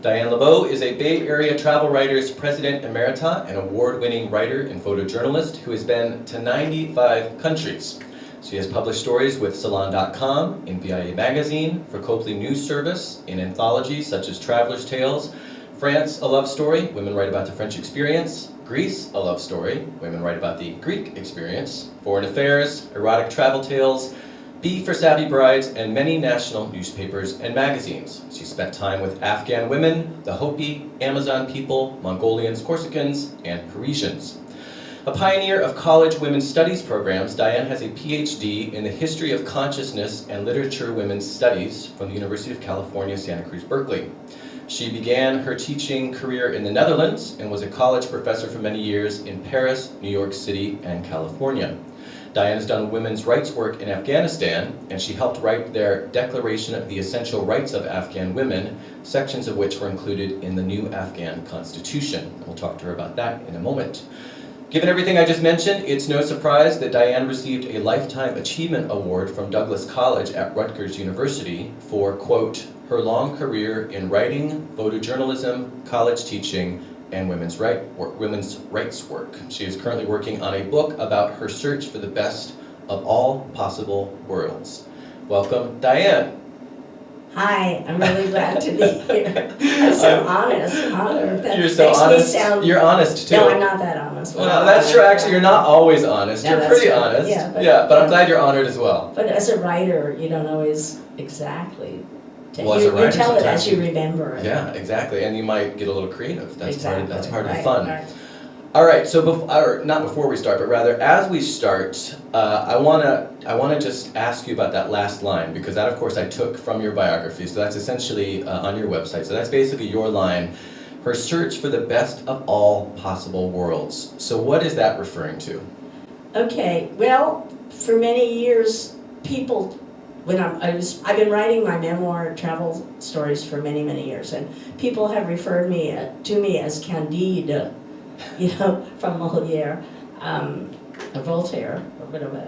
Diane LeBow is a Bay Area Travel Writers President Emerita, an award-winning writer and photojournalist who has been to 95 countries. She has published stories with Salon.com, in VIA Magazine, for Copley News Service, in anthologies such as Traveler's Tales, France, A Love Story, women write about the French experience, Greece, A Love Story, women write about the Greek experience, Foreign Affairs, Erotic Travel Tales, B for Savvy Brides, and many national newspapers and magazines. She spent time with Afghan women, the Hopi, Amazon people, Mongolians, Corsicans, and Parisians. A pioneer of college women's studies programs, Diane has a Ph.D. in the history of consciousness and literature women's studies from the University of California, Santa Cruz, Berkeley. She began her teaching career in the Netherlands and was a college professor for many years in Paris, New York City, and California. Diane has done women's rights work in Afghanistan, and she helped write their Declaration of the Essential Rights of Afghan Women, sections of which were included in the new Afghan Constitution. We'll talk to her about that in a moment. Given everything I just mentioned, it's no surprise that Diane received a Lifetime Achievement Award from Douglas College at Rutgers University for, quote, her long career in writing, photojournalism, college teaching, and women's rights work. She is currently working on a book about her search for the best of all possible worlds. Welcome, Diane. Hi, I'm really glad to be here. I'm so honored. That you're so honest. You're honest too. No, I'm not that honest. Well, that's true. Actually, you're not always honest. No, you're pretty true. honest. Yeah, but I'm glad you're honored as well. But as a writer, you don't always exactly. Well, as a writer, you tell it as sometimes you remember it. Yeah, exactly. And you might get a little creative. That's exactly. That's part of the Right, fun. right. All right. So, not before we start, but rather as we start, I wanna just ask you about that last line, because that, of course, I took from your biography. So that's essentially on your website. So that's basically your line. Her search for the best of all possible worlds. So what is that referring to? Okay. Well, for many years, people. I've been writing my memoir travel stories for many, many years, and people have referred to me as Candide, from Molière, or Voltaire, or whatever.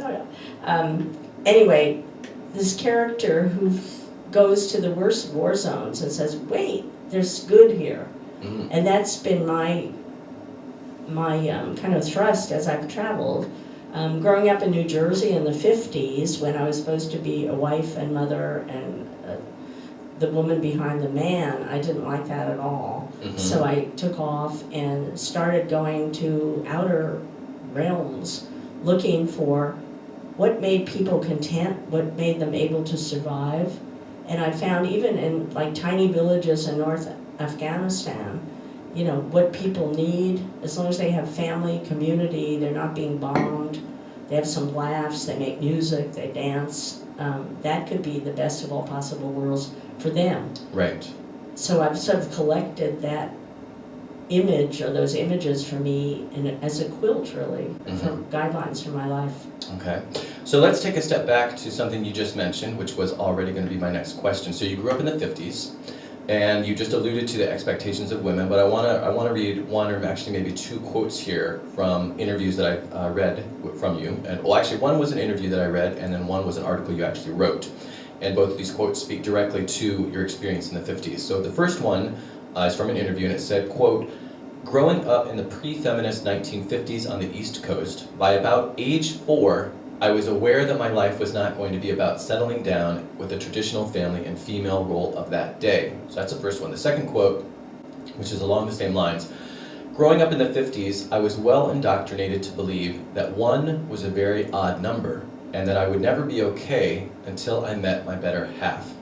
I don't know. Anyway, this character who goes to the worst war zones and says, "Wait, there's good here," and that's been my kind of thrust as I've traveled. Growing up in New Jersey in the 50s, when I was supposed to be a wife and mother and the woman behind the man, I didn't like that at all. So I took off and started going to outer realms, looking for what made people content, what made them able to survive. And I found even in like tiny villages in North Afghanistan, what people need, as long as they have family, community, they're not being bombed, they have some laughs, they make music, they dance, that could be the best of all possible worlds for them. Right. So I've sort of collected that image, or those images for me, as a quilt, really, from guidelines for my life. Okay. So let's take a step back to something you just mentioned, which was already going to be my next question. So you grew up in the 50s. And you just alluded to the expectations of women, but I want to read one, or actually maybe two quotes here from interviews that I've read from you. And well, actually, one was an interview that I read, and then one was an article you actually wrote. And both of these quotes speak directly to your experience in the 50s. So the first one is from an interview, and it said, quote, "Growing up in the pre-feminist 1950s on the East Coast, by about age 4, I was aware that my life was not going to be about settling down with the traditional family and female role of that day." So that's the first one. The second quote, which is along the same lines, "Growing up in the 50s, I was well indoctrinated to believe that 1 was a very odd number and that I would never be okay until I met my better half."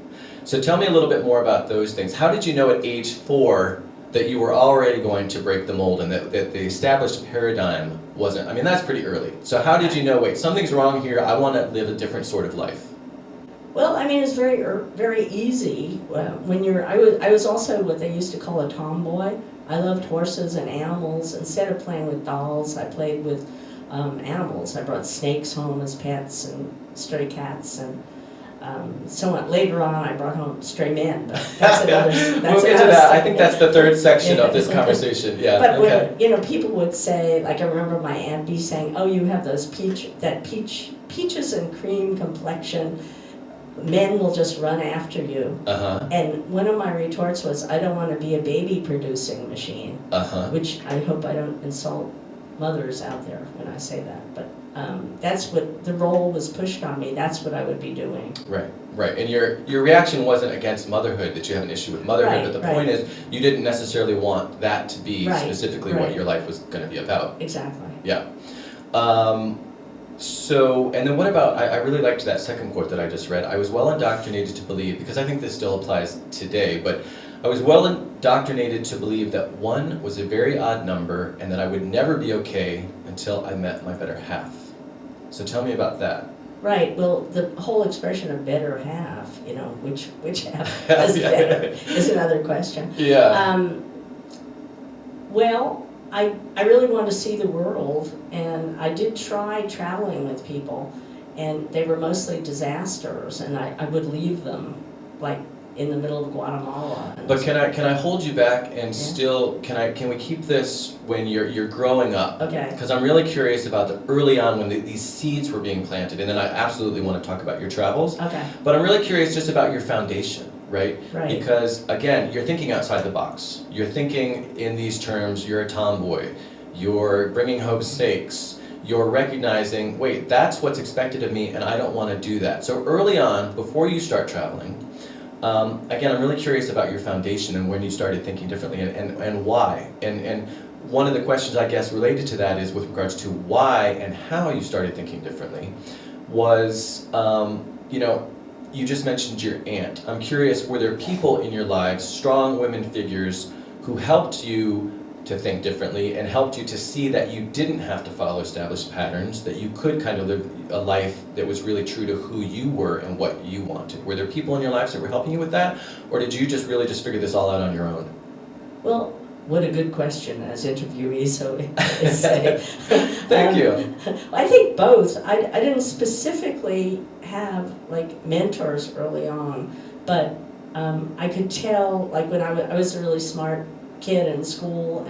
So tell me a little bit more about those things. How did you know at age 4 that you were already going to break the mold and that the established paradigm wasn't? I mean, that's pretty early. So how did you know, wait, something's wrong here, I want to live a different sort of life? Well, I mean, it's very, very easy. I was also what they used to call a tomboy. I loved horses and animals. Instead of playing with dolls, I played with animals. I brought snakes home as pets and stray cats and so on. Later on, I brought home stray men, but that's another. We'll get to that. I think that's the third section of this conversation. Yeah. But when people would say, like I remember my Aunt B saying, "Oh, you have those peaches and cream complexion." men will just run after you. Uh-huh. And one of my retorts was, I don't want to be a baby producing machine, Uh-huh. which I hope I don't insult mothers out there when I say that. But that's what the role was pushed on me. That's what I would be doing. Right, right. And your reaction wasn't against motherhood, that you have an issue with motherhood, Right, but the right. point is you didn't necessarily want that to be Right, specifically what right. your life was going to be about. Exactly. Yeah. So, and then what about, I really liked that second quote that I just read. I was well indoctrinated to believe, because I think this still applies today, but I was well indoctrinated to believe that 1 was a very odd number and that I would never be okay until I met my better half. So tell me about that. Right. Well, the whole expression of better half, you know, which half is better is another question. Yeah. Well, I really want to see the world, and I did try traveling with people, and they were mostly disasters, and I would leave them, like, in the middle of Guatemala. But can I hold you back and still, can we keep this when you're growing up? Okay. Because I'm really curious about the early on when these seeds were being planted, and then I absolutely want to talk about your travels. Okay. But I'm really curious just about your foundation, right? Right. Because again, you're thinking outside the box. You're thinking in these terms, you're a tomboy, you're bringing home steaks, you're recognizing, wait, that's what's expected of me and I don't want to do that. So early on, before you start traveling, again, I'm really curious about your foundation and when you started thinking differently and why. And one of the questions I guess related to that is with regards to why and how you started thinking differently was, you know, you just mentioned your aunt. I'm curious, were there people in your lives, strong women figures, who helped you to think differently and helped you to see that you didn't have to follow established patterns, that you could kind of live a life that was really true to who you were and what you wanted? Were there people in your lives that were helping you with that, or did you just really just figure this all out on your own? Well, what a good question as interviewee, so I say. Thank you. I think both. I didn't specifically have like mentors early on, but I could tell, like when I was a really smart kid in school,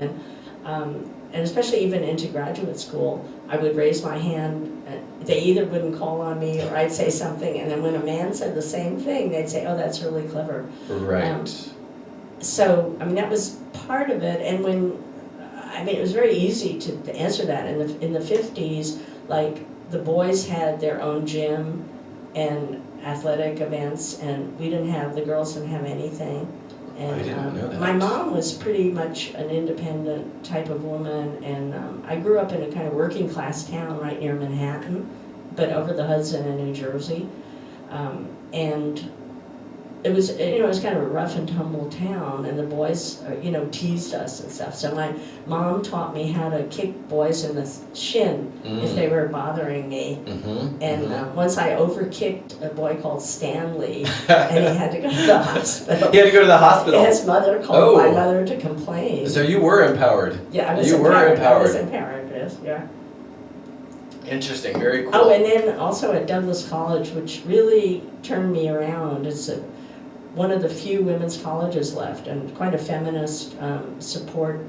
and especially even into graduate school, I would raise my hand. They either wouldn't call on me or I'd say something, and then when a man said the same thing, they'd say, "Oh, that's really clever." Right. So, I mean, that was part of it, and it was very easy to answer that. In the 50s, like, the boys had their own gym and athletic events, and the girls didn't have anything. And I didn't know that. my mom was pretty much an independent type of woman, and I grew up in a kind of working class town right near Manhattan, but over the Hudson in New Jersey, and it was kind of a rough and tumble town, and the boys, teased us and stuff. So my mom taught me how to kick boys in the shin if they were bothering me. Mm-hmm. And once I overkicked a boy called Stanley, and he had to go to the hospital. He had to go to the hospital. His mother called my mother to complain. So you were empowered. Yeah, I was empowered. I was empowered, yes, yeah. Interesting, very cool. Oh, and then also at Douglas College, which really turned me around. It's one of the few women's colleges left, and quite a feminist support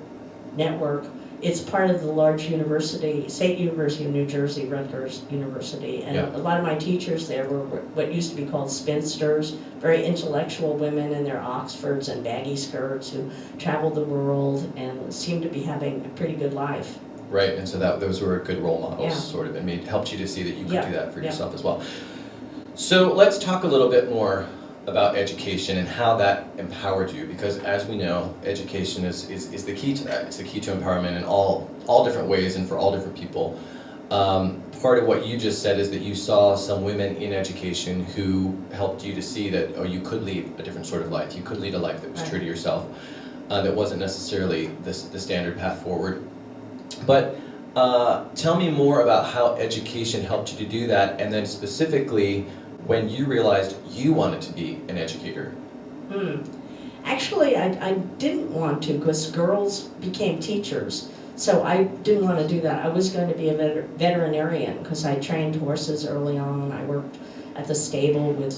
network. It's part of the large university, State University of New Jersey, Rutgers University, and a lot of my teachers there were what used to be called spinsters, very intellectual women in their Oxfords and baggy skirts who traveled the world and seemed to be having a pretty good life. Right, and so those were good role models, sort of, and helped you to see that you could do that for yourself as well. So let's talk a little bit more about education and how that empowered you, because as we know, education is the key to that. It's the key to empowerment in all different ways and for all different people. Part of what you just said is that you saw some women in education who helped you to see that, you could lead a different sort of life. You could lead a life that was true to yourself, that wasn't necessarily the standard path forward. But tell me more about how education helped you to do that, and then specifically when you realized you wanted to be an educator. Actually, I didn't want to, because girls became teachers. So I didn't want to do that. I was going to be a veterinarian, because I trained horses early on. I worked at the stable with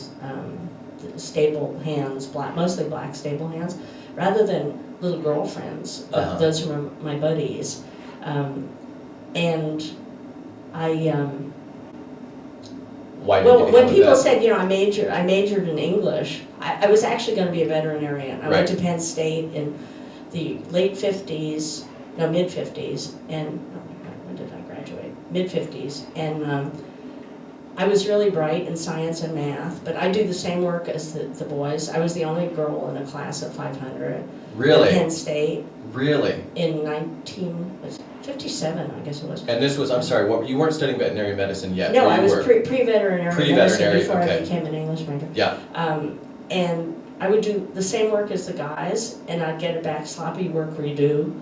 stable hands, mostly black stable hands, rather than little girlfriends. Those were my buddies. And I Why did you Well, become when a people vet? said, I majored in English, I was actually going to be a veterinarian. I went to Penn State in the late 50s, no, mid 50s, and when did I graduate? Mid 50s, and I was really bright in science and math, but I do the same work as the boys. I was the only girl in a class of 500 Really? at Penn State Really? in 1957, I guess it was. And this was, I'm sorry, you weren't studying veterinary medicine yet? No, or I you was were? pre-veterinary medicine Pre-veterinary, before okay. I became an English major. Yeah. And I would do the same work as the guys, and I'd get it back sloppy work redo.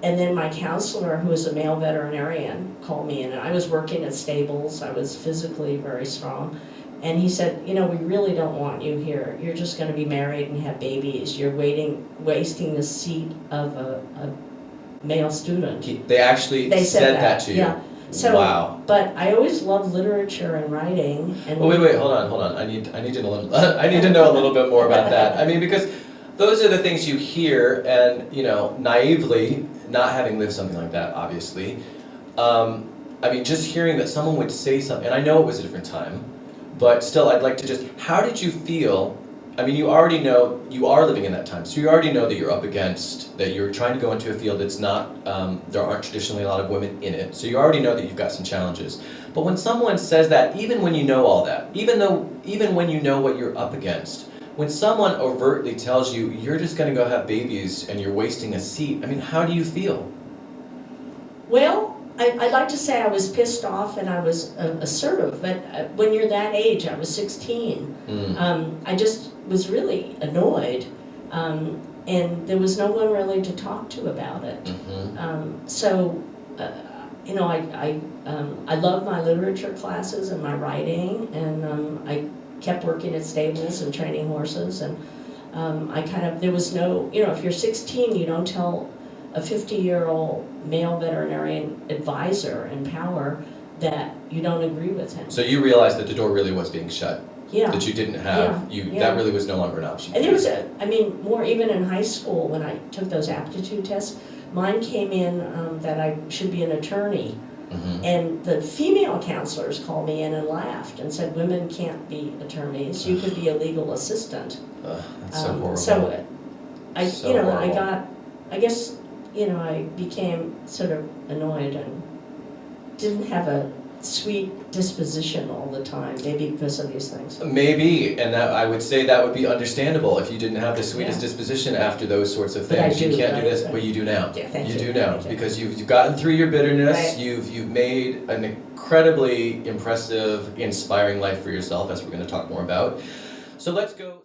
And then my counselor, who was a male veterinarian, called me in, and I was working at stables. I was physically very strong. And he said, we really don't want you here. You're just going to be married and have babies. You're wasting the seat of a male student. They actually said that to you? Yeah. So, wow. But I always loved literature and writing. And oh, wait, hold on. I need to know I need to know a little bit more about that. I mean, because those are the things you hear, and naively, not having lived something like that, obviously. I mean, just hearing that someone would say something, and I know it was a different time, but still, I'd like to just. How did you feel? I mean, you already know you are living in that time, so you already know that you're up against, that you're trying to go into a field that's not, there aren't traditionally a lot of women in it, so you already know that you've got some challenges. But when someone says that, even when you know all that, even when you know what you're up against, when someone overtly tells you, you're just gonna go have babies and you're wasting a seat, I mean, how do you feel? Well, I'd like to say I was pissed off and I was assertive, but when you're that age, I was 16, I just was really annoyed, and there was no one really to talk to about it. I love my literature classes and my writing, and I kept working at stables and training horses, and there was no, if you're 16, you don't tell a 50-year-old male veterinarian advisor in power that you don't agree with him. So you realized that the door really was being shut? Yeah. That you didn't have, that really was no longer an option. And there was more even in high school when I took those aptitude tests, mine came in that I should be an attorney. And the female counselors called me in and laughed and said, women can't be attorneys, you could be a legal assistant. That's so horrible. So I horrible. became sort of annoyed and didn't have a sweet disposition all the time, maybe because of these things. Maybe, and that I would say that would be understandable if you didn't have the sweetest disposition after those sorts of things. You can't do this, but you do now. Yeah, thank you. You do now, because you've gotten through your bitterness. Right. You've made an incredibly impressive, inspiring life for yourself, as we're going to talk more about. So let's go.